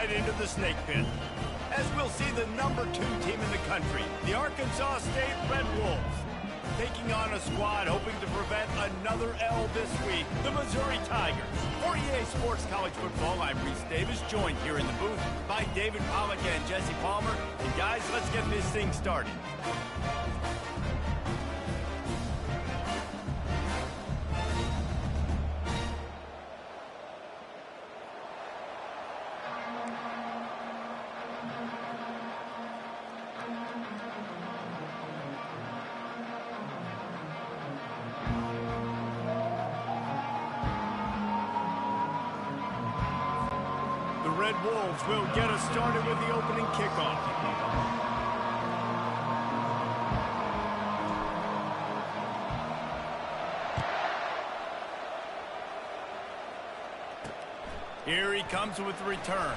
right into the snake pit. As we'll see the #2 team in the country, the Arkansas State Red Wolves, taking on a squad hoping to prevent another L this week, the Missouri Tigers. For EA Sports College Football, I'm Reese Davis, joined here in the booth by David Pollack and Jesse Palmer. And guys, let's get this thing started. Red Wolves will get us started with the opening kickoff. Here he comes with the return.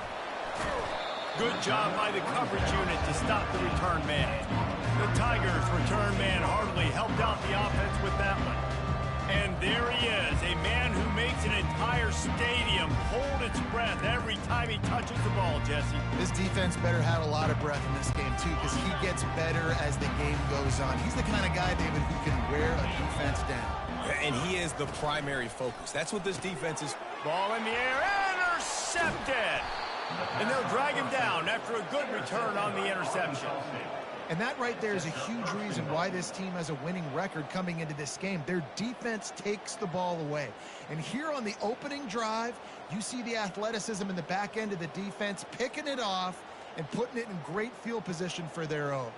Good job by the coverage unit to stop the return man. The Tigers' return man hardly helped out the offense with that one. And there he is, a man who makes an entire stadium hold its breath every time he touches the ball, Jesse. This defense better have a lot of breath in this game, too, because he gets better as the game goes on. He's the kind of guy, David, who can wear a defense down. And he is the primary focus. That's what this defense is. Ball in the air, intercepted! And they'll drag him down after a good return on the interception. And that right there is a huge reason why this team has a winning record coming into this game. Their defense takes the ball away. And here on the opening drive, you see the athleticism in the back end of the defense, picking it off and putting it in great field position for their own.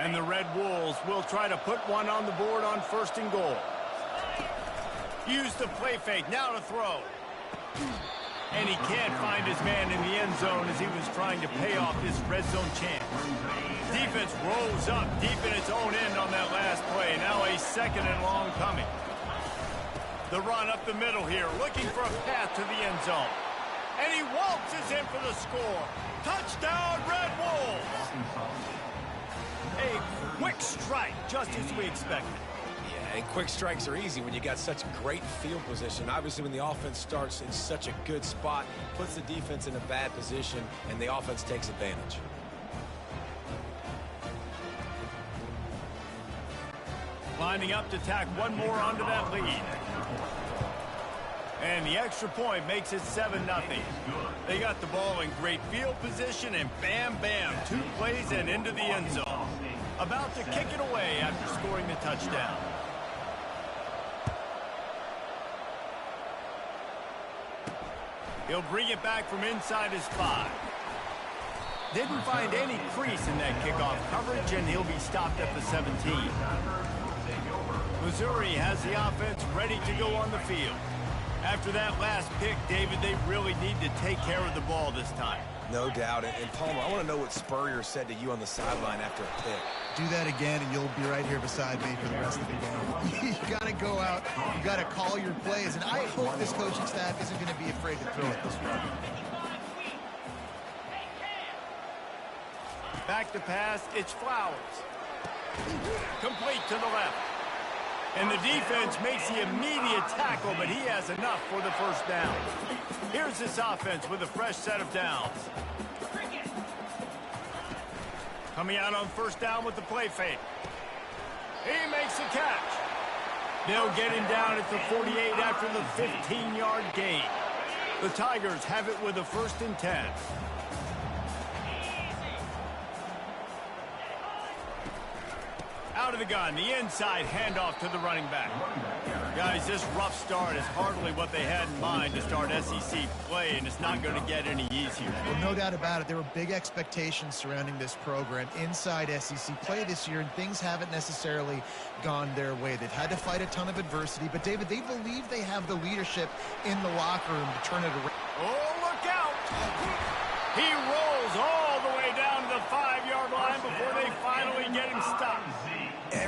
And the Red Wolves will try to put one on the board on 1st and goal. Use the play fake, now to throw. And he can't find his man in the end zone as he was trying to pay off this red zone chance. Defense rose up deep in its own end on that last play. Now a 2nd and long coming. The run up the middle here, looking for a path to the end zone. And he waltzes in for the score. Touchdown, Red Wolves! A quick strike, just as we expected. Yeah, and quick strikes are easy when you got such great field position. Obviously, when the offense starts in such a good spot, puts the defense in a bad position, and the offense takes advantage. Lining up to tack one more onto that lead. And the extra point makes it 7-0. They got the ball in great field position, and bam, bam, 2 plays and into the end zone. About to kick it away after scoring the touchdown. He'll bring it back from inside his 5. Didn't find any crease in that kickoff coverage, and he'll be stopped at the 17. Missouri has the offense ready to go on the field. After that last pick, David, they really need to take care of the ball this time. No doubt. And Palmer, I want to know what Spurrier said to you on the sideline after a pick. Do that again, and you'll be right here beside me for the rest of the game. You got to go out. You got to call your plays. And I hope this coaching staff isn't going to be afraid to throw it this way. Back to pass, it's Flowers. Complete to the left. And the defense makes the immediate tackle, but he has enough for the 1st down. Here's this offense with a fresh set of downs. Coming out on 1st down with the play fake. He makes the catch. They'll get him down at the 48 after the 15-yard gain. The Tigers have it with a 1st and 10. Out of the gun, the inside handoff to the running back. Guys, this rough start is hardly what they had in mind to start SEC play, and it's not going to get any easier. Well, no doubt about it. There were big expectations surrounding this program inside SEC play this year, and things haven't necessarily gone their way. They've had to fight a ton of adversity, but, David, they believe they have the leadership in the locker room to turn it around. Oh, look out! He rolls all the way down to the 5-yard line before they finally get him stopped.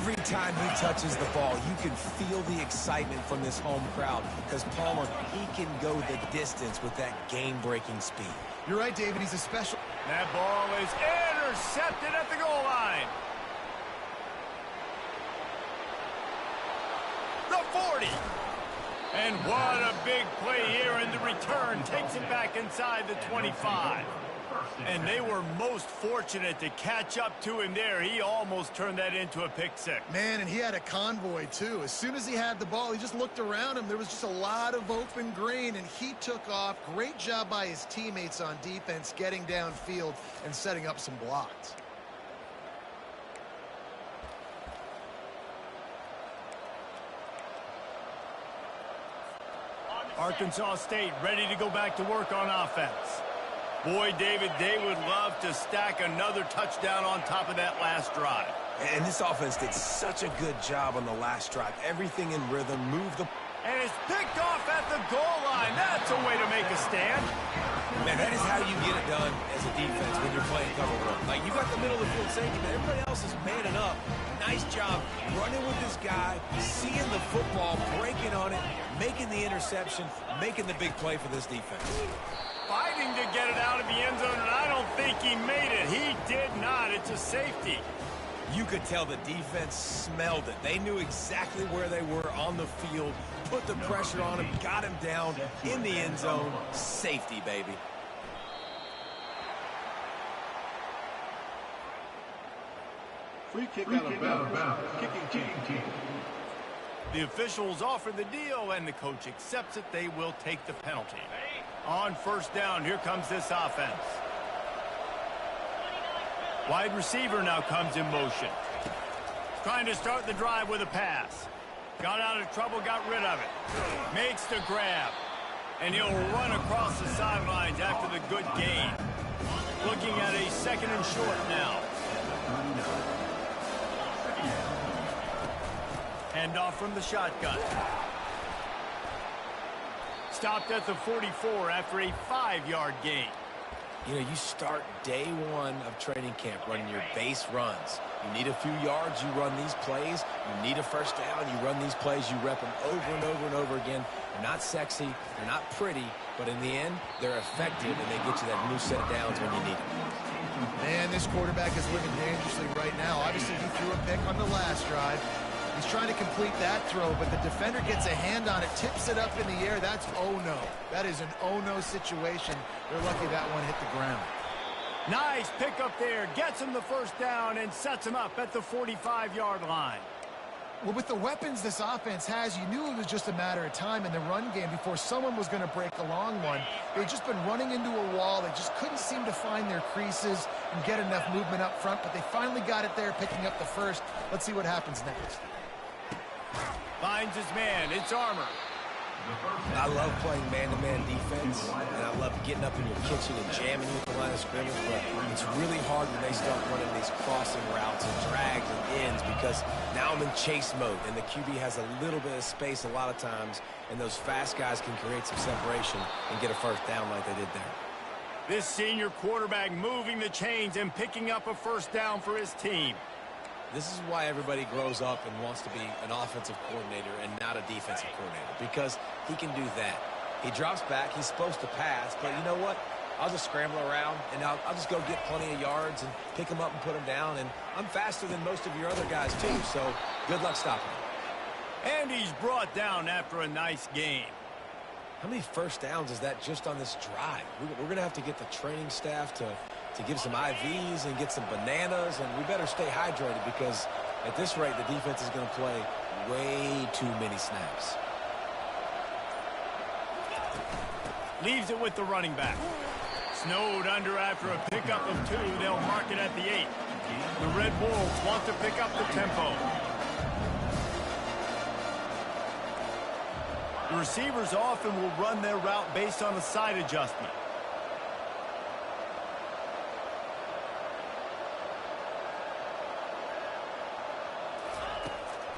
Every time he touches the ball, you can feel the excitement from this home crowd because Palmer, he can go the distance with that game-breaking speed. You're right, David. He's a special... That ball is intercepted at the goal line. The 40. And what a big play here, and the return takes him back inside the 25. And they were most fortunate to catch up to him there. He almost turned that into a pick six. Man, and he had a convoy, too. As soon as he had the ball, he just looked around him. There was just a lot of open green, and he took off. Great job by his teammates on defense, getting downfield and setting up some blocks. Arkansas State ready to go back to work on offense. Boy, David, they would love to stack another touchdown on top of that last drive. And this offense did such a good job on the last drive. Everything in rhythm, moved the... And it's picked off at the goal line. That's a way to make a stand. Man, that is how you get it done as a defense when you're playing cover one. Like, you got the middle of the field safety, but everybody else is manning up. Nice job running with this guy, seeing the football, breaking on it, making the interception, making the big play for this defense. Fighting to get it out of the end zone, and I don't think he made it. He did not. It's a safety. You could tell the defense smelled it. They knew exactly where they were on the field, put the pressure on him, got him down in the end zone. Safety, baby. Free kick out of bounds. Kicking team. The officials offer the deal, and the coach accepts it. They will take the penalty. On first down, here comes this offense. Wide receiver now comes in motion. Trying to start the drive with a pass. Got out of trouble, got rid of it. Makes the grab. And he'll run across the sidelines after the good gain. Looking at a second and short now. Handoff from the shotgun. Stopped at the 44 after a 5-yard gain. You know, you start day one of training camp running your base runs. You need a few yards, you run these plays. You need a first down, you run these plays. You rep them over and over and over again. They're not sexy, they're not pretty, but in the end, they're effective, and they get you that new set of downs when you need them. Man, this quarterback is living dangerously right now. Obviously, he threw a pick on the last drive. He's trying to complete that throw, but the defender gets a hand on it, tips it up in the air. That's oh-no. That is an oh-no situation. They're lucky that one hit the ground. Nice pick up there. Gets him the first down and sets him up at the 45-yard line. Well, with the weapons this offense has, you knew it was just a matter of time in the run game before someone was going to break a long one. They'd just been running into a wall. They just couldn't seem to find their creases and get enough movement up front, but they finally got it there, picking up the first. Let's see what happens next. Finds his man. It's Armour. I love playing man-to-man defense, and I love getting up in your kitchen and jamming you at the line of scrimmage, but it's really hard when they start running these crossing routes and drags and ends because now I'm in chase mode, and the QB has a little bit of space a lot of times, and those fast guys can create some separation and get a first down like they did there. This senior quarterback moving the chains and picking up a first down for his team. This is why everybody grows up and wants to be an offensive coordinator and not a defensive coordinator, because he can do that. He drops back. He's supposed to pass, but you know what? I'll just scramble around, and I'll just go get plenty of yards and pick him up and put him down, and I'm faster than most of your other guys, too, so good luck stopping him. And he's brought down after a nice game. How many first downs is that just on this drive? We're going to have to get the training staff to give some IVs and get some bananas, and we better stay hydrated because at this rate, the defense is going to play way too many snaps. Leaves it with the running back. Snowed under after a pickup of 2. They'll mark it at the 8. The Red Wolves want to pick up the tempo. The receivers often will run their route based on a side adjustment.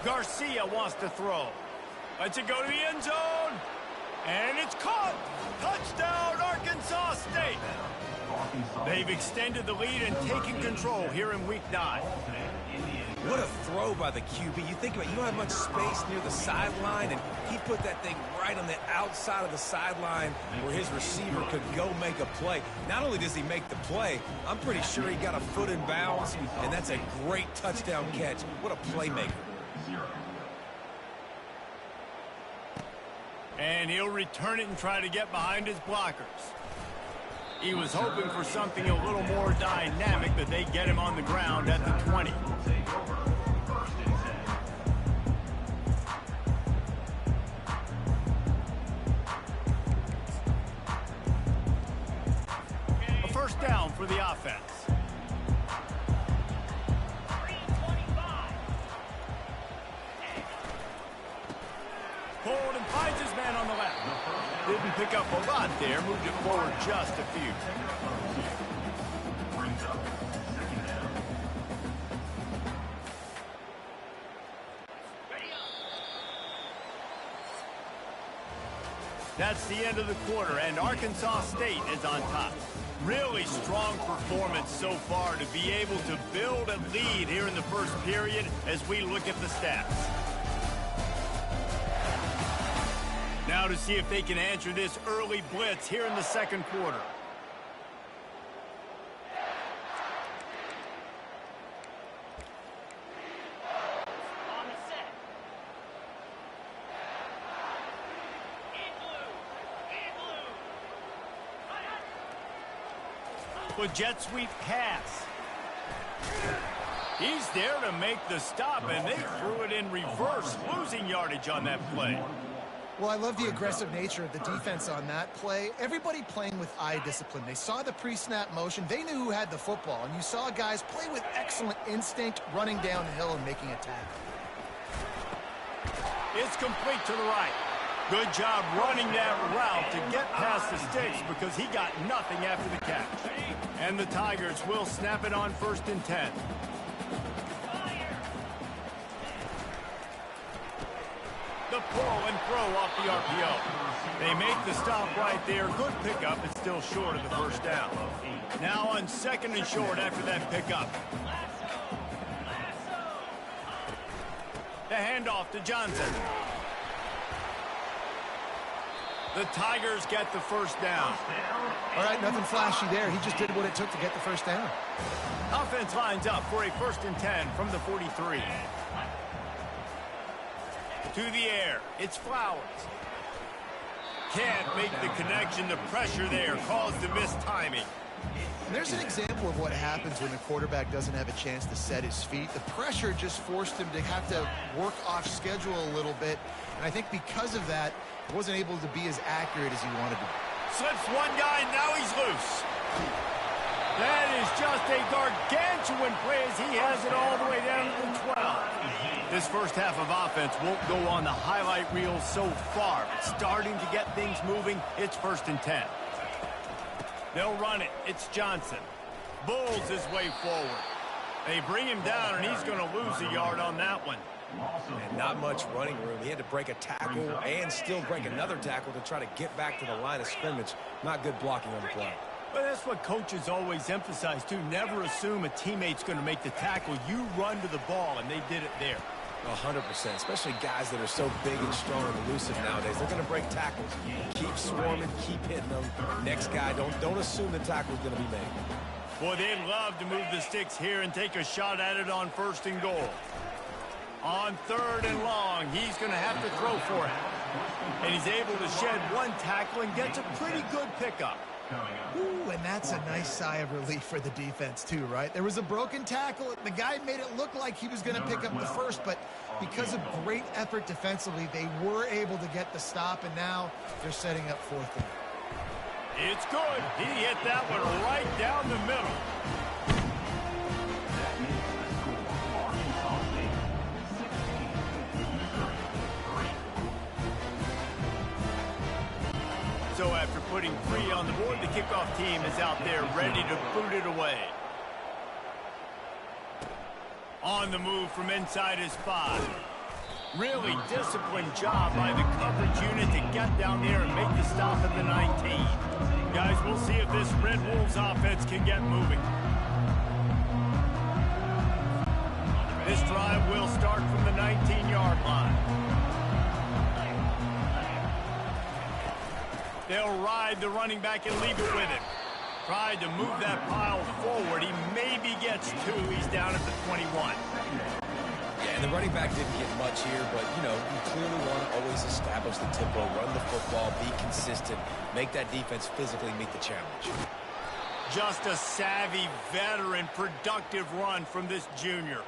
Garcia wants to throw. Lets it go to the end zone. And it's caught. Touchdown, Arkansas State. They've extended the lead and taken control here in Week 9. What a throw by the QB. You think about it, you don't have much space near the sideline, and he put that thing right on the outside of the sideline where his receiver could go make a play. Not only does he make the play, I'm pretty sure he got a foot in bounds, and that's a great touchdown catch. What a playmaker. And he'll return it and try to get behind his blockers. He was hoping for something a little more dynamic, but they get him on the ground at the 20. A first down for the offense. Pulled and finds his man on the left. Didn't pick up a lot there, moved it forward just a few. That's the end of the quarter, and Arkansas State is on top. Really strong performance so far to be able to build a lead here in the first period as we look at the stats. Now to see if they can answer this early blitz here in the second quarter. With jet sweep pass. He's there to make the stop, and they threw it in reverse, losing yardage on that play. Well, I love the aggressive nature of the defense on that play. Everybody playing with eye discipline. They saw the pre-snap motion. They knew who had the football, and you saw guys play with excellent instinct, running downhill and making a tackle. It's complete to the right. Good job running that route to get past the sticks because he got nothing after the catch. And the Tigers will snap it on 1st and 10. The pull and throw off the RPO. They make the stop right there. Good pickup, but still short of the first down. Now on 2nd and short after that pickup. The handoff to Johnson. The Tigers get the first down. All right, nothing flashy there. He just did what it took to get the first down. Offense lines up for a 1st and 10 from the 43. To the air, it's Flowers. Can't make the connection. The pressure there caused the missed timing. There's an example of what happens when the quarterback doesn't have a chance to set his feet. The pressure just forced him to have to work off schedule a little bit. And I think because of that, he wasn't able to be as accurate as he wanted to be. Slips one guy, now he's loose. That is just a gargantuan play as he has it all the way down to the 12. This first half of offense won't go on the highlight reel so far, but starting to get things moving, it's 1st and 10. They'll run it. It's Johnson. Bulls his way forward. They bring him down, and he's going to lose a yard on that one. And not much running room. He had to break a tackle and still break another tackle to try to get back to the line of scrimmage. Not good blocking on the play. But that's what coaches always emphasize, too. Never assume a teammate's going to make the tackle. You run to the ball, and they did it there. 100%, especially guys that are so big and strong and elusive nowadays. They're going to break tackles. Keep swarming, keep hitting them. Next guy, don't assume the tackle's going to be made. Boy, they'd love to move the sticks here and take a shot at it on 1st and goal. On 3rd and long, he's going to have to throw for it. And he's able to shed one tackle and gets a pretty good pickup. Ooh, and that's a nice sigh of relief for the defense, too, right? There was a broken tackle. The guy made it look like he was going to pick up the first, but because of great effort defensively, they were able to get the stop, and now they're setting up 4th down. It's good. He hit that one right down the middle. So after putting 3 on the board, the kickoff team is out there ready to boot it away. On the move from inside his 5. Really disciplined job by the coverage unit to get down there and make the stop at the 19. Guys, we'll see if this Red Wolves offense can get moving. This drive will start from the 19-yard line. They'll ride the running back and leave it with him. Tried to move that pile forward. He maybe gets 2. He's down at the 21. Yeah, and the running back didn't get much here, but, you know, you clearly want to always establish the tempo, run the football, be consistent, make that defense physically meet the challenge. Just a savvy, veteran, productive run from this junior.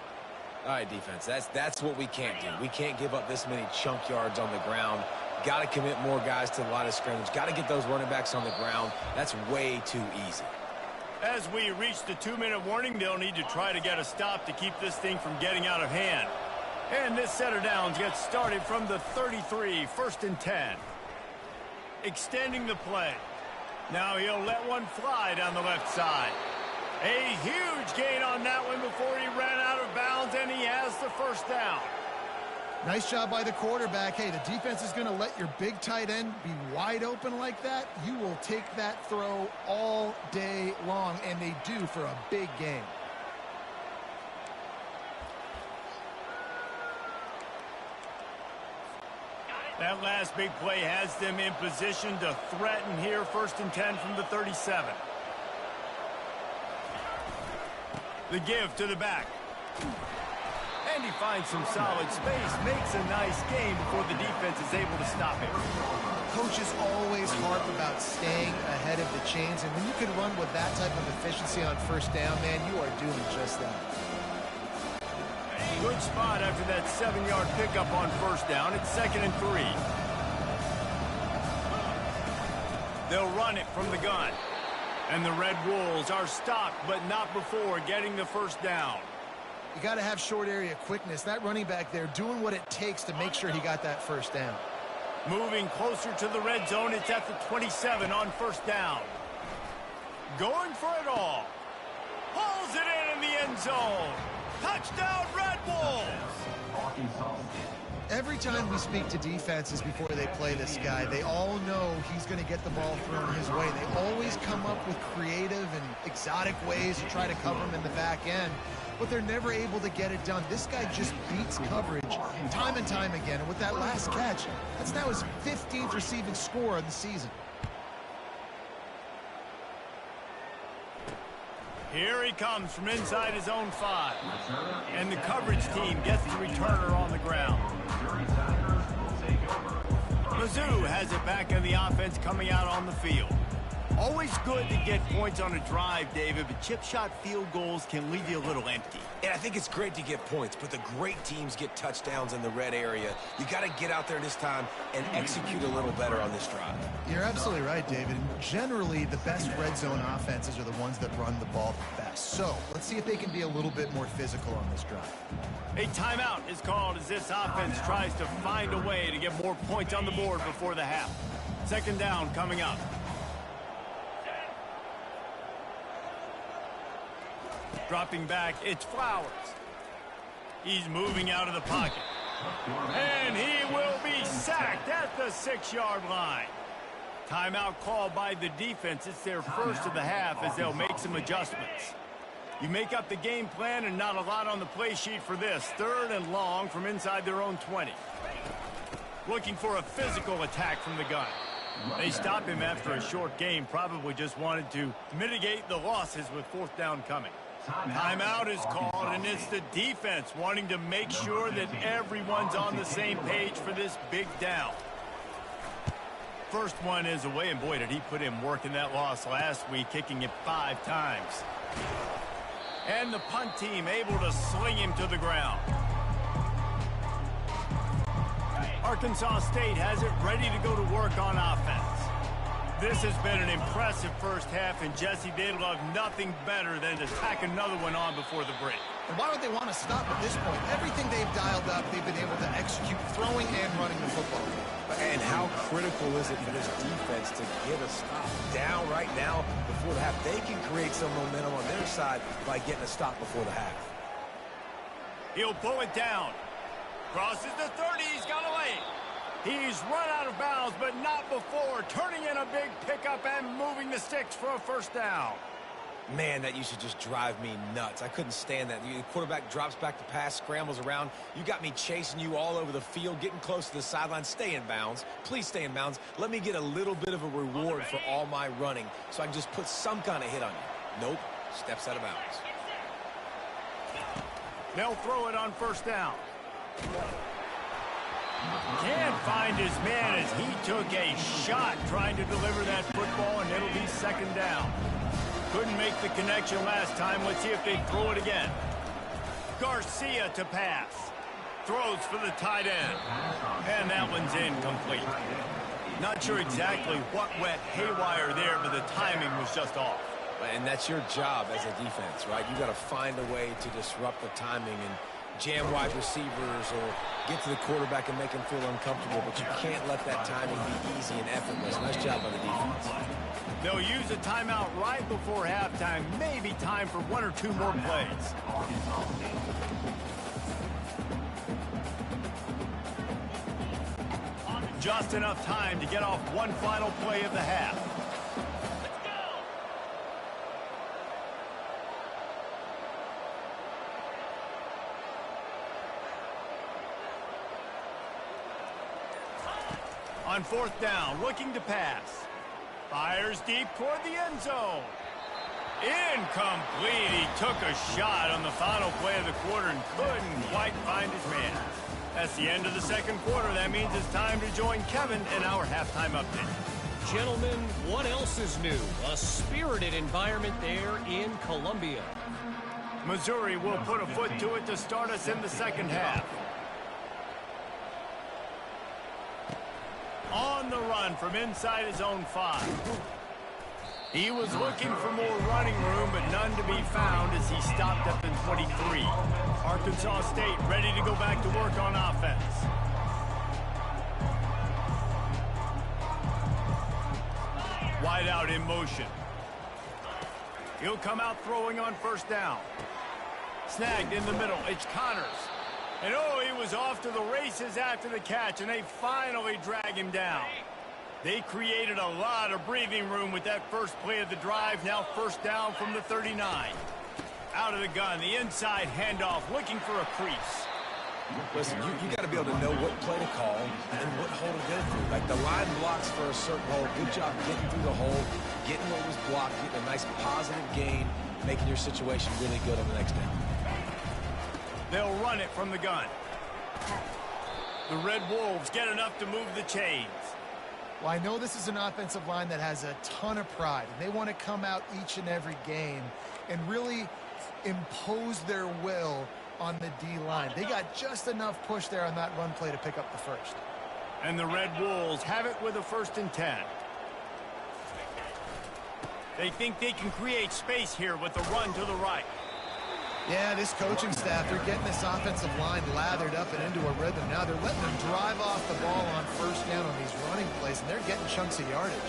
All right, defense, that's what we can't do. We can't give up this many chunk yards on the ground. Got to commit more guys to the line of scrimmage. Got to get those running backs on the ground. That's way too easy. As we reach the 2-minute warning, they'll need to try to get a stop to keep this thing from getting out of hand. And this set of downs gets started from the 33, 1st and 10. Extending the play. Now he'll let one fly down the left side. A huge gain on that one before he ran out of bounds, and he has the first down. Nice job by the quarterback. Hey, the defense is going to let your big tight end be wide open like that. You will take that throw all day long, and they do for a big gain. That last big play has them in position to threaten here. 1st and 10 from the 37. The give to the back. And he finds some solid space, makes a nice gain before the defense is able to stop him. Coaches always harp about staying ahead of the chains, and when you can run with that type of efficiency on 1st down, man, you are doing just that. Good spot after that 7-yard pickup on 1st down. It's 2nd and 3. They'll run it from the gun. And the Red Wolves are stopped, but not before getting the 1st down. You got to have short area quickness. That running back there doing what it takes to make sure he got that 1st down. Moving closer to the red zone. It's at the 27 on 1st down. Going for it all. Pulls it in the end zone. Touchdown, Red Wolves! Every time we speak to defenses before they play this guy, they all know he's going to get the ball thrown his way. They always come up with creative and exotic ways to try to cover him in the back end, but they're never able to get it done. This guy just beats coverage time and time again, and with that last catch, that's now his 15th receiving score of the season. Here he comes from inside his own 5. And the coverage team gets the returner on the ground. Mizzou has it back on the offense coming out on the field. Always good to get points on a drive, David, but chip shot field goals can leave you a little empty. And I think it's great to get points, but the great teams get touchdowns in the red area. You got to get out there this time and execute a little better on this drive. You're absolutely right, David. Generally, the best red zone offenses are the ones that run the ball the best. So let's see if they can be a little bit more physical on this drive. A timeout is called as this offense tries to find a way to get more points on the board before the half. 2nd down coming up. Dropping back, it's Flowers. He's moving out of the pocket. And he will be sacked at the 6-yard line. Timeout called by the defense. It's their first of the half as they'll make some adjustments. You make up the game plan and not a lot on the play sheet for this. 3rd and long from inside their own 20. Looking for a physical attack from the gun. They stop him after a short game. Probably just wanted to mitigate the losses with 4th down coming. Timeout is called, and it's the defense wanting to make sure that everyone's on the same page for this big down. First one is away, and boy, did he put in work in that loss last week, kicking it 5 times. And the punt team able to sling him to the ground. Arkansas State has it ready to go to work on offense. This has been an impressive first half, and Jesse, they'd love nothing better than to tack another one on before the break. And why would they want to stop at this point? Everything they've dialed up, they've been able to execute throwing and running the football. And how critical is it for this defense to get a stop down right now before the half? They can create some momentum on their side by getting a stop before the half. He'll pull it down. Crosses the 30. He's got a lane. He's run out of bounds, but not before. Turning in a big pickup and moving the sticks for a first down. Man, that used to just drive me nuts. I couldn't stand that. The quarterback drops back to pass, scrambles around. You got me chasing you all over the field, getting close to the sideline. Stay in bounds. Please stay in bounds. Let me get a little bit of a reward for all my running so I can just put some kind of hit on you. Nope. Steps out of bounds. They'll throw it on first down. Can't find his man as he took a shot trying to deliver that football, and it'll be second down. Couldn't make the connection last time. Let's see if they throw it again. Garcia to pass. Throws for the tight end. And that one's incomplete. Not sure exactly what went haywire there, but the timing was just off. And that's your job as a defense, right? You got to find a way to disrupt the timing and jam wide receivers or get to the quarterback and make him feel uncomfortable, but you can't let that timing be easy and effortless. Nice job by the defense. They'll use a timeout right before halftime. Maybe time for one or two more plays. Just enough time to get off one final play of the half. On fourth down, looking to pass. Fires deep toward the end zone. Incomplete. He took a shot on the final play of the quarter and couldn't quite find his man. That's the end of the second quarter. That means it's time to join Kevin in our halftime update. Gentlemen, what else is new? A spirited environment there in Columbia. Missouri will put a foot to it to start us in the second half. On the run from inside his own 5. He was looking for more running room, but none to be found as he stopped up in 23. Arkansas State ready to go back to work on offense. Wide out in motion. He'll come out throwing on first down. Snagged in the middle. It's Connors. And oh, he was off to the races after the catch, and they finally drag him down. They created a lot of breathing room with that first play of the drive. Now first down from the 39. Out of the gun, the inside handoff, looking for a crease. Listen, you got to be able to know what play to call and what hole to go through. Like the line blocks for a certain hole. Good job getting through the hole, getting what was blocked, getting a nice positive gain, making your situation really good on the next down. They'll run it from the gun. The Red Wolves get enough to move the chains. Well, I know this is an offensive line that has a ton of pride, and they want to come out each and every game and really impose their will on the D-line. They got just enough push there on that run play to pick up the first. And the Red Wolves have it with a 1st and 10. They think they can create space here with the run to the right. Yeah, this coaching staff, they're getting this offensive line lathered up and into a rhythm. Now they're letting them drive off the ball on first down on these running plays, and they're getting chunks of yardage.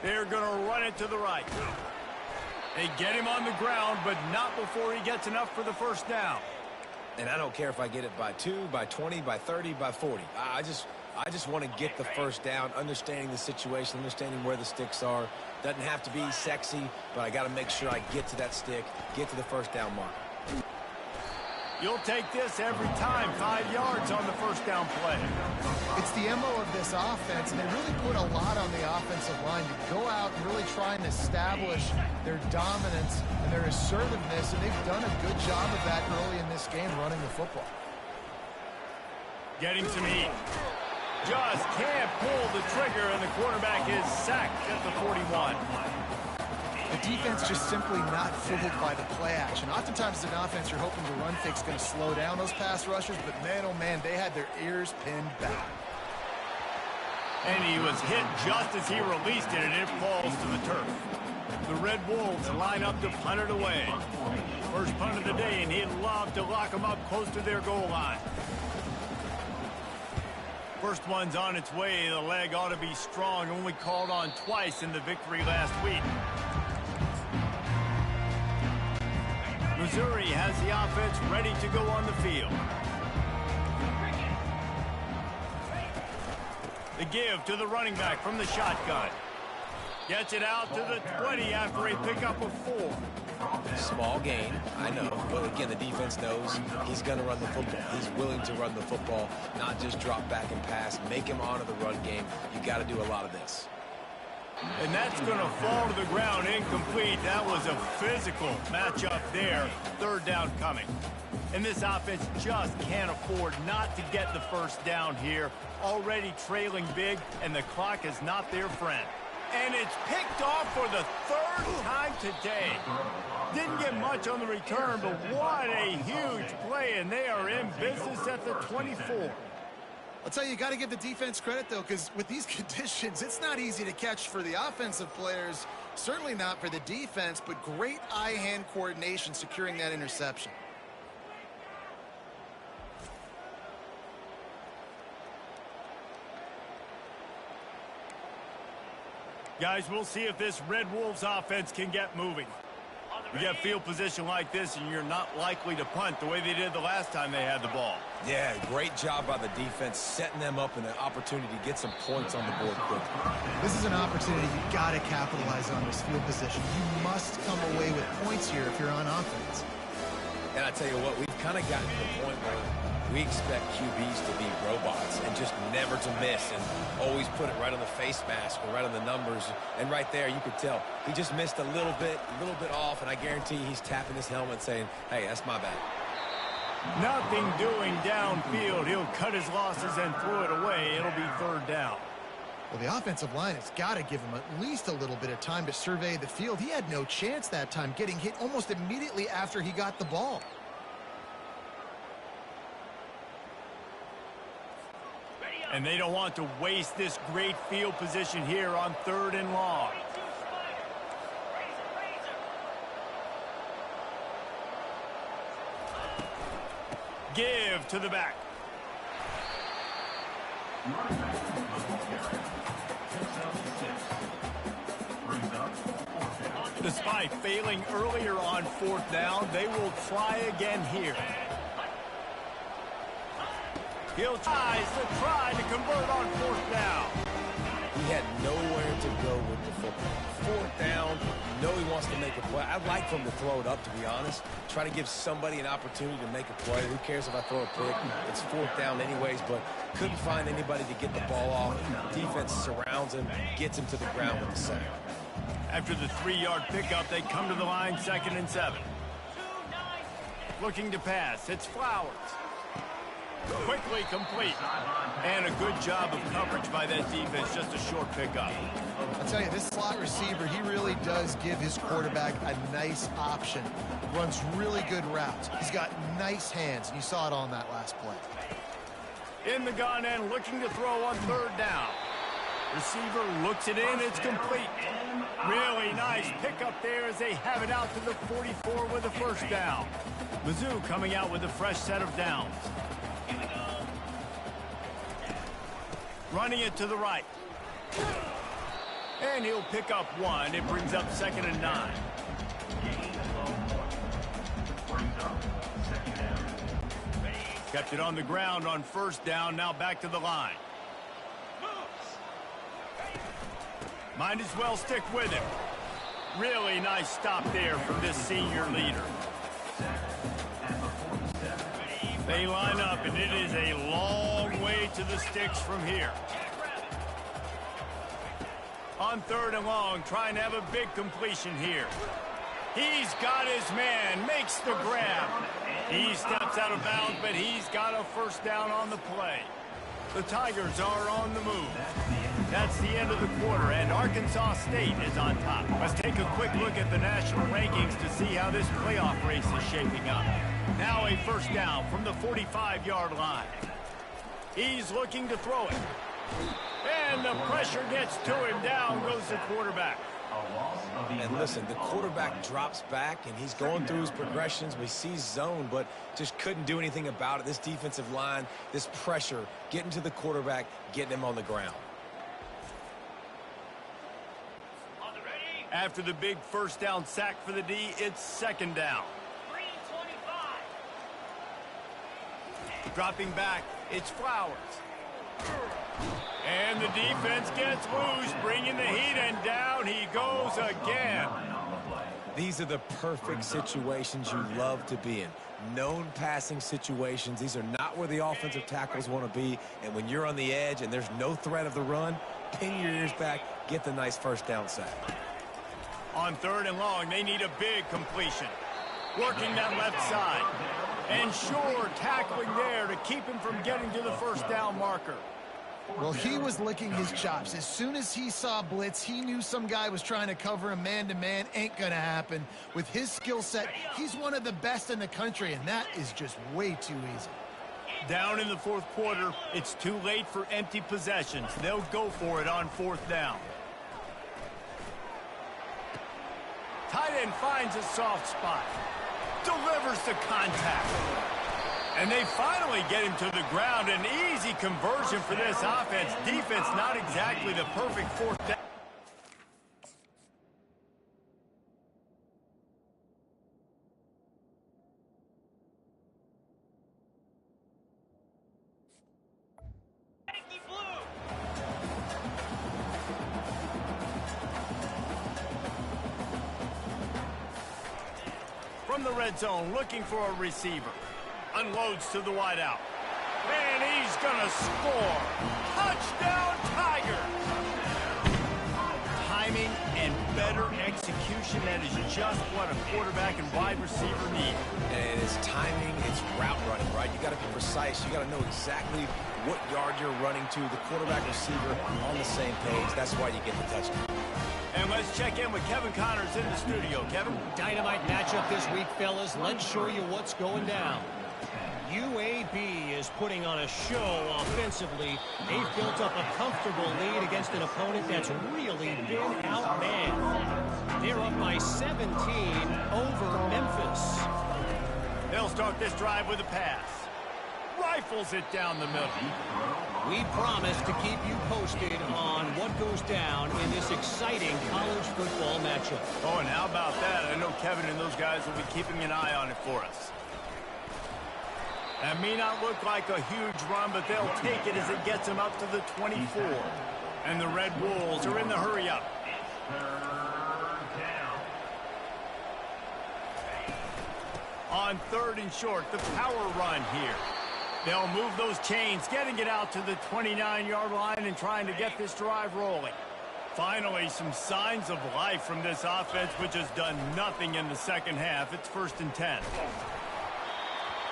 They're going to run it to the right. They get him on the ground, but not before he gets enough for the first down. And I don't care if I get it by 2, by 20, by 30, by 40. I just want to get the first down, understanding the situation, understanding where the sticks are. Doesn't have to be sexy, but I got to make sure I get to that stick, get to the first down mark. You'll take this every time. 5 yards on the first down play. It's the MO of this offense, and they really put a lot on the offensive line to go out and really try and establish their dominance and their assertiveness, and they've done a good job of that early in this game running the football. Getting some heat. Just can't pull the trigger, and the quarterback is sacked at the 41. The defense just simply not fooled by the play action. Oftentimes as an offense, you're hoping the run fake's going to slow down those pass rushers, but man, oh man, they had their ears pinned back. And he was hit just as he released it, and it falls to the turf. The Red Wolves line up to punt it away. First punt of the day, and he'd love to lock them up close to their goal line. First one's on its way. The leg ought to be strong. Only called on twice in the victory last week. Missouri has the offense ready to go on the field. The give to the running back from the shotgun. Gets it out to the 20 after a pickup of 4. Small gain, I know, but again, the defense knows he's going to run the football. He's willing to run the football, not just drop back and pass, make him honor the run game. You got to do a lot of this. And that's going to fall to the ground incomplete. That was a physical matchup there. Third down coming. And this offense just can't afford not to get the first down here. Already trailing big, and the clock is not their friend. And it's picked off for the third time today. Didn't get much on the return, but what a huge play, and they are in business at the 24. I'll tell you got to give the defense credit, though, because with these conditions, it's not easy to catch for the offensive players, certainly not for the defense, but great eye-hand coordination securing that interception. Guys, we'll see if this Red Wolves offense can get moving. You get field position like this, and you're not likely to punt the way they did the last time they had the ball. Yeah, great job by the defense, setting them up in an opportunity to get some points on the board quickly. This is an opportunity you got to capitalize on this field position. You must come away with points here if you're on offense. And I tell you what, we've kind of gotten to the point where we expect QBs to be robots and just never to miss and always put it right on the face mask or right on the numbers. And right there, you could tell he just missed a little bit off, and I guarantee he's tapping his helmet saying, hey, that's my bad. Nothing doing downfield. He'll cut his losses and throw it away. It'll be third down. Well, the offensive line has got to give him at least a little bit of time to survey the field. He had no chance that time, getting hit almost immediately after he got the ball. And they don't want to waste this great field position here on 3rd and long. Give to the back. Despite failing earlier on 4th down, they will try again here. He'll try to convert on 4th down. He had nowhere to go with the football. 4th down, you know he wants to make a play. I'd like for him to throw it up, to be honest. Try to give somebody an opportunity to make a play. Who cares if I throw a pick? It's 4th down anyways, but couldn't find anybody to get the ball off. Defense surrounds him, gets him to the ground with the sack. After the 3-yard pickup, they come to the line, 2nd and 7. Looking to pass, it's Flowers. Quickly complete. And a good job of coverage by that defense, just a short pickup. I'll tell you, this slot receiver, he really does give his quarterback a nice option. Runs really good routes. He's got nice hands, and you saw it on that last play. In the gun and looking to throw on 3rd down. Receiver looks it in, it's complete. Really nice pickup there as they have it out to the 44 with a 1st down. Mizzou coming out with a fresh set of downs. Running it to the right. And he'll pick up 1. It brings up 2nd and 9. Kept it on the ground on 1st down. Now back to the line. Might as well stick with him. Really nice stop there from this senior leader. They line up, and it is a long way to the sticks from here. On 3rd and long, trying to have a big completion here. He's got his man, makes the grab. He steps out of bounds, but he's got a 1st down on the play. The Tigers are on the move. That's the end of the quarter, and Arkansas State is on top. Let's take a quick look at the national rankings to see how this playoff race is shaping up. Now a 1st down from the 45-yard line. He's looking to throw it. And the pressure gets to him. Down goes the quarterback. And listen, the quarterback drops back, and he's going through his progressions. We see zone, but just couldn't do anything about it. This defensive line, this pressure, getting to the quarterback, getting him on the ground. After the big first down sack for the D, it's second down. Dropping back, it's Flowers. And the defense gets loose, bringing the heat, and down he goes again. These are the perfect situations you love to be in. Known passing situations. These are not where the offensive tackles want to be. And when you're on the edge and there's no threat of the run, pin your ears back, get the nice first down sack. On third and long, they need a big completion. Working that left side. And Shore tackling there to keep him from getting to the first down marker. Well, he was licking his chops. As soon as he saw blitz, he knew some guy was trying to cover him man-to-man. Ain't gonna happen. With his skill set, he's one of the best in the country, and that is just way too easy. Down in the fourth quarter, it's too late for empty possessions. They'll go for it on fourth down. Tight end finds a soft spot. Delivers the contact. And they finally get him to the ground. An easy conversion for this offense. Defense not exactly the perfect fourth down. From the red zone, looking for a receiver. Unloads to the wideout. And he's going to score. Touchdown, Tigers! Timing and better execution, that is just what a quarterback and wide receiver need. And it's timing, it's route running, right? You got to be precise. You got to know exactly what yard you're running to. The quarterback receiver on the same page. That's why you get the touchdown. And let's check in with Kevin Connors in the studio. Kevin? Dynamite matchup this week, fellas. Let's show you what's going down. UAB is putting on a show offensively. They've built up a comfortable lead against an opponent that's really been outmanned. They're up by 17 over Memphis. They'll start this drive with a pass. Rifles it down the middle. We promise to keep you posted on what goes down in this exciting college football matchup. Oh, and how about that? I know Kevin and those guys will be keeping an eye on it for us. That may not look like a huge run, but they'll take it as it gets them up to the 24. And the Red Wolves are in the hurry-up. On third and short, the power run here. They'll move those chains, getting it out to the 29-yard line and trying to get this drive rolling. Finally, some signs of life from this offense, which has done nothing in the second half. It's 1st and 10.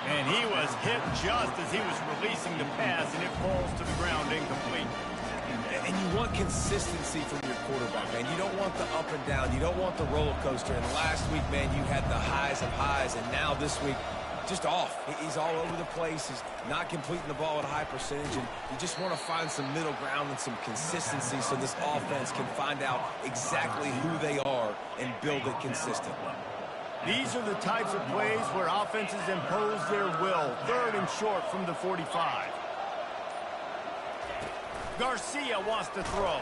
And he was hit just as he was releasing the pass, and it falls to the ground incomplete. And you want consistency from your quarterback, man. You don't want the up and down. You don't want the roller coaster. And last week, man, you had the highs of highs, and now this week, just off. He's all over the place. He's not completing the ball at a high percentage, and you just want to find some middle ground and some consistency so this offense can find out exactly who they are and build it consistently. These are the types of plays where offenses impose their will. Third and short from the 45. Garcia wants to throw.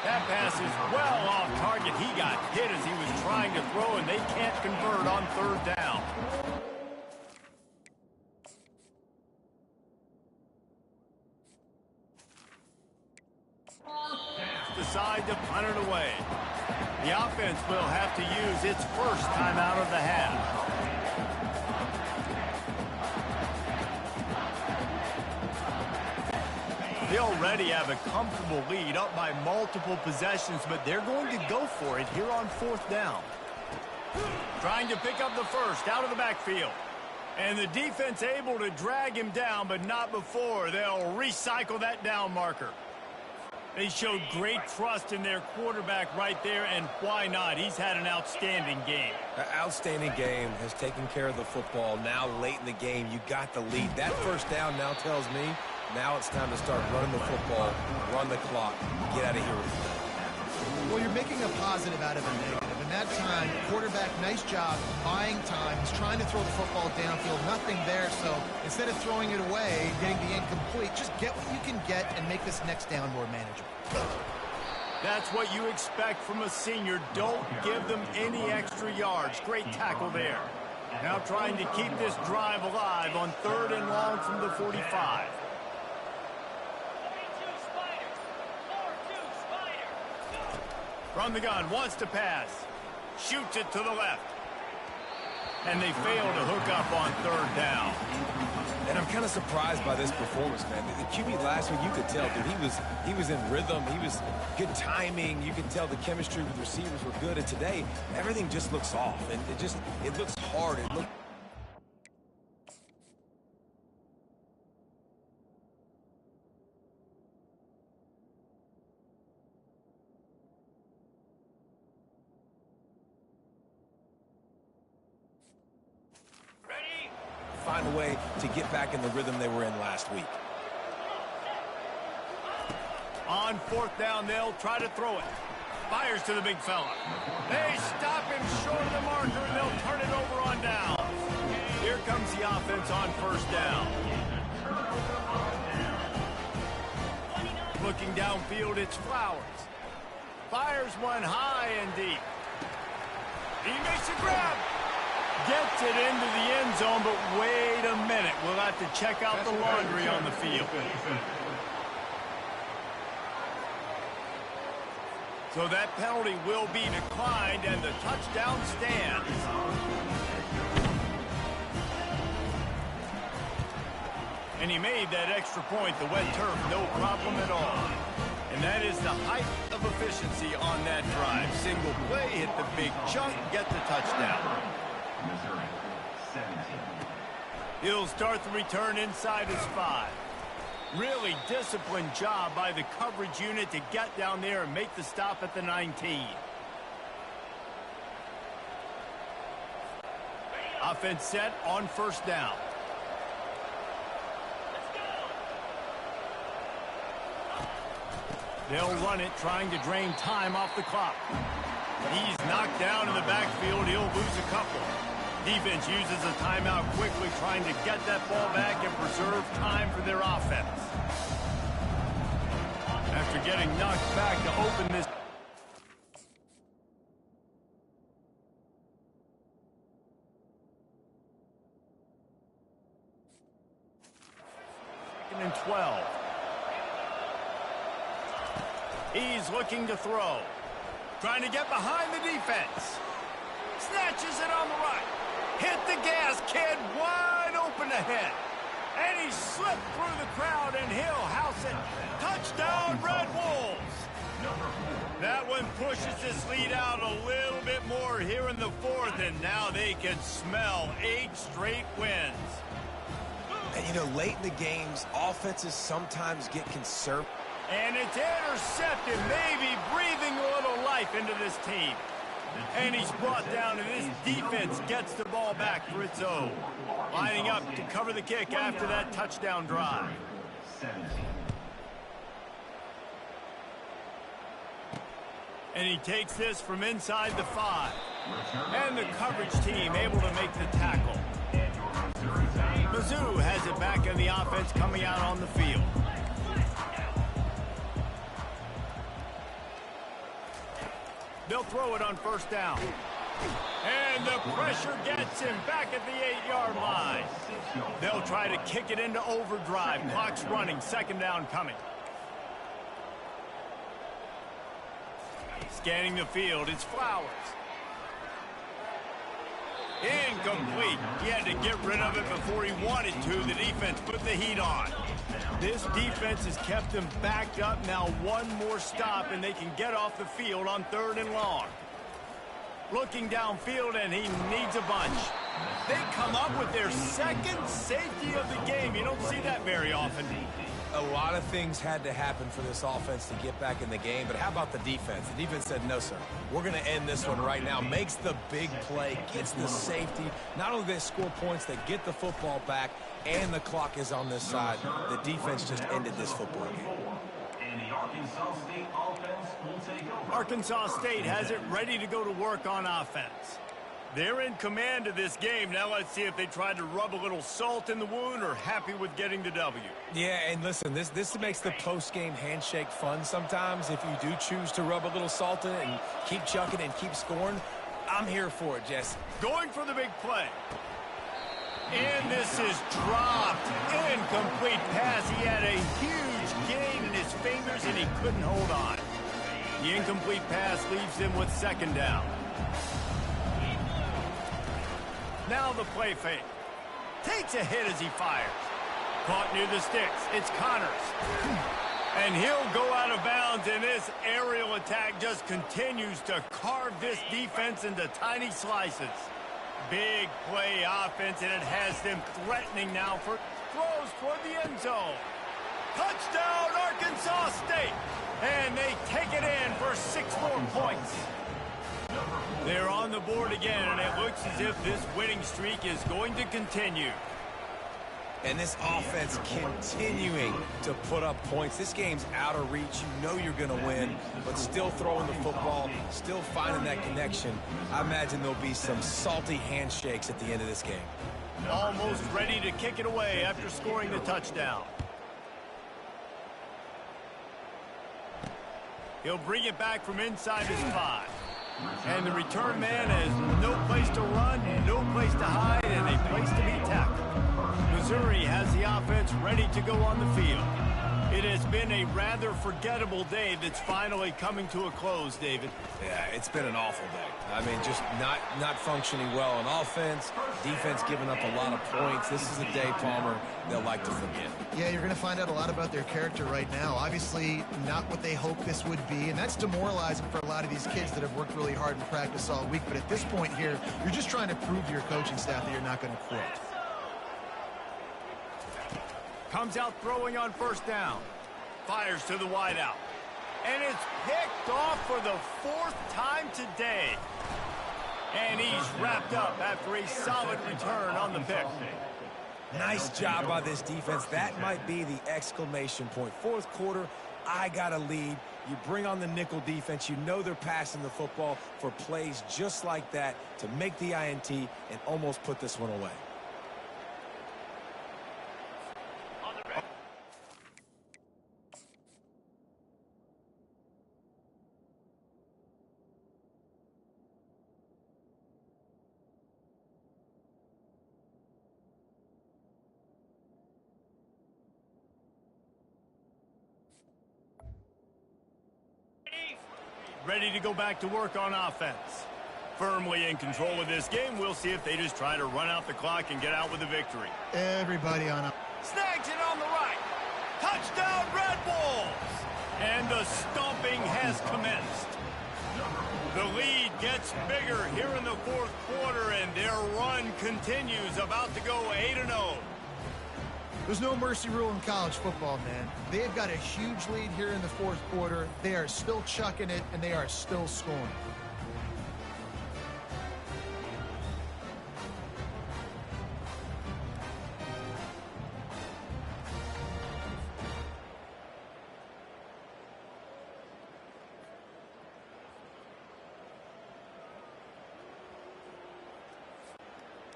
That pass is well off target. He got hit as he was trying to throw, and they can't convert on third down. Decide to punt it away. The offense will have to use its first timeout of the half. They already have a comfortable lead, up by multiple possessions, but they're going to go for it here on fourth down. Trying to pick up the first out of the backfield. And the defense able to drag him down, but not before. They'll recycle that down marker. They showed great trust in their quarterback right there, and why not? He's had an outstanding game. An outstanding game, has taken care of the football. Now late in the game, you got the lead. That first down now tells me now it's time to start running the football, run the clock, get out of here with it. Well, you're making a positive out of a negative. And that time, quarterback, nice job buying time. He's trying to throw the football downfield. Nothing there. So instead of throwing it away, getting the incomplete, just get what you can get and make this next down more manageable. That's what you expect from a senior. Don't give them any extra yards. Great tackle there. Now trying to keep this drive alive on 3rd and long from the 45. From the gun, wants to pass. Shoots it to the left. And they fail to hook up on 3rd down. And I'm kind of surprised by this performance, man. The QB last week, you could tell, dude, he was in rhythm. He was good timing. You could tell the chemistry with the receivers were good. And today, everything just looks off. And it looks hard. It looks... find a way to get back in the rhythm they were in last week. On 4th down, they'll try to throw it. Fires to the big fella. They stop him short of the marker, and they'll turn it over on down. Here comes the offense on 1st down. Looking downfield, it's Flowers. Fires one high and deep. He makes a grab. Gets it into the end zone, but wait a minute. We'll have to check out the laundry on the field. So that penalty will be declined, and the touchdown stands. And he made that extra point, the wet turf, no problem at all. And that is the height of efficiency on that drive. Single play, hit the big chunk, get the touchdown. Missouri, 17. He'll start the return inside his 5. Really disciplined job by the coverage unit to get down there and make the stop at the 19. Offense set on 1st down. They'll run it, trying to drain time off the clock. He's knocked down in the backfield. He'll lose a couple. Defense uses a timeout quickly, trying to get that ball back and preserve time for their offense. After getting knocked back to open this. 2nd and 12. He's looking to throw. Trying to get behind the defense. Snatches it on the right. Hit the gas, kid. Wide open ahead. And he slipped through the crowd, and he'll house it. Touchdown, Red Wolves. That one pushes this lead out a little bit more here in the 4th, and now they can smell 8 straight wins. And, you know, late in the games, offenses sometimes get conservative. And it's intercepted, maybe breathing a little life into this team. And he's brought down, and this defense gets the ball back for its own. Lining up to cover the kick after that touchdown drive. And he takes this from inside the 5. And the coverage team able to make the tackle. Mizzou has it back in the offense coming out on the field. They'll throw it on 1st down. And the pressure gets him back at the 8-yard line. They'll try to kick it into overdrive. Clock's running. 2nd down coming. Scanning the field, it's Flowers. Incomplete. He had to get rid of it before he wanted to. The defense put the heat on. This defense has kept them backed up. Now one more stop, and they can get off the field on 3rd and long. Looking downfield, and he needs a bunch. They come up with their 2nd safety of the game. You don't see that very often. A lot of things had to happen for this offense to get back in the game, but how about the defense? The defense said, no, sir. We're going to end this one right now. Makes the big play, gets the safety. Not only do they score points, they get the football back, and the clock is on this side. The defense just ended this football game. Arkansas State offense will take over. Arkansas State has it ready to go to work on offense. They're in command of this game. Now let's see if they try to rub a little salt in the wound or happy with getting the W. Yeah, and listen, this makes the post-game handshake fun sometimes. If you do choose to rub a little salt in it and keep chucking and keep scoring, I'm here for it, Jesse. Going for the big play. And this is dropped. Incomplete pass. He had a huge gain in his fingers, and he couldn't hold on. The incomplete pass leaves him with second down. Now the play fake. Takes a hit as he fires. Caught near the sticks. It's Connors. And he'll go out of bounds, and this aerial attack just continues to carve this defense into tiny slices. Big play offense, and it has them threatening now for throws toward the end zone. Touchdown, Arkansas State. And they take it in for 6 more points. They're on the board again, and it looks as if this winning streak is going to continue. And this offense continuing to put up points. This game's out of reach. You know you're going to win, but still throwing the football, still finding that connection. I imagine there'll be some salty handshakes at the end of this game. Almost ready to kick it away after scoring the touchdown. He'll bring it back from inside his 5. And the return man has no place to run, no place to hide, and a place to be tackled. Missouri has the offense ready to go on the field. It has been a rather forgettable day that's finally coming to a close, David. Yeah, it's been an awful day. I mean, just not functioning well on offense, defense giving up a lot of points. This is a day, Palmer, they'll like to forget. Yeah, you're going to find out a lot about their character right now. Obviously, not what they hoped this would be, and that's demoralizing for a lot of these kids that have worked really hard in practice all week. But at this point here, you're just trying to prove to your coaching staff that you're not going to quit. Comes out throwing on first down. Fires to the wideout. And it's picked off for the 4th time today. And he's wrapped up after a solid return on the pick. Nice job by this defense. That might be the exclamation point. 4th quarter, I got a lead. You bring on the nickel defense. You know they're passing the football for plays just like that to make the INT and almost put this one away. Ready to go back to work on offense. Firmly in control of this game. We'll see if they just try to run out the clock and get out with a victory. Everybody on Snags it on the right. Touchdown, Red Bulls! And the stomping has commenced. The lead gets bigger here in the 4th quarter, and their run continues, about to go 8-0. There's no mercy rule in college football, man. They've got a huge lead here in the 4th quarter. They are still chucking it, and they are still scoring.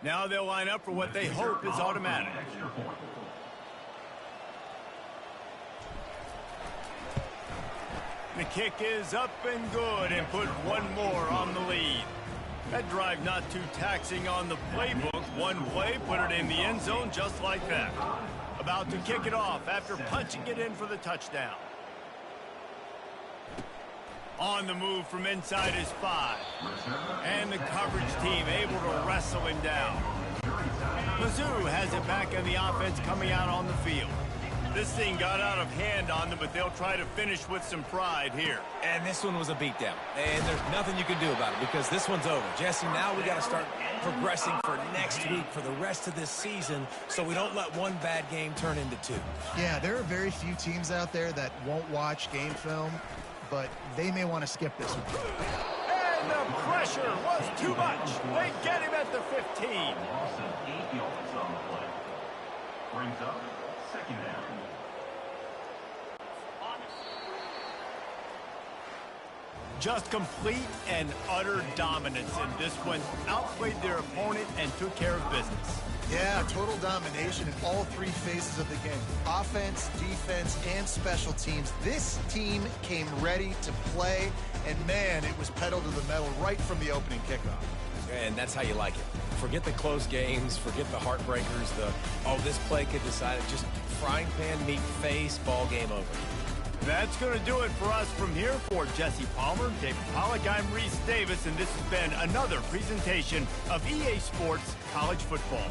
Now they'll line up for what they hope is automatic. The kick is up and good, and put one more on the lead. That drive not too taxing on the playbook. One play, put it in the end zone just like that. About to kick it off after punching it in for the touchdown. On the move from inside his 5. And the coverage team able to wrestle him down. Mizzou has it back on the offense coming out on the field. This thing got out of hand on them, but they'll try to finish with some pride here. And this one was a beatdown. And there's nothing you can do about it because this one's over. Jesse, now we got to start progressing for next week, for the rest of this season, so we don't let one bad game turn into 2. Yeah, there are very few teams out there that won't watch game film, but they may want to skip this one. And the pressure was too much. They get him at the 15. Loss of 8 yards on the play. Brings up second down. Just complete and utter dominance in this one. Outplayed their opponent and took care of business. Yeah, total domination in all three phases of the game. Offense, defense, and special teams. This team came ready to play, and man, it was pedal to the metal right from the opening kickoff. And that's how you like it. Forget the close games, forget the heartbreakers, this play could decide it. Just frying pan, meet face, ball game over. That's going to do it for us from here. For Jesse Palmer, David Pollack, I'm Reese Davis, and this has been another presentation of EA Sports College Football.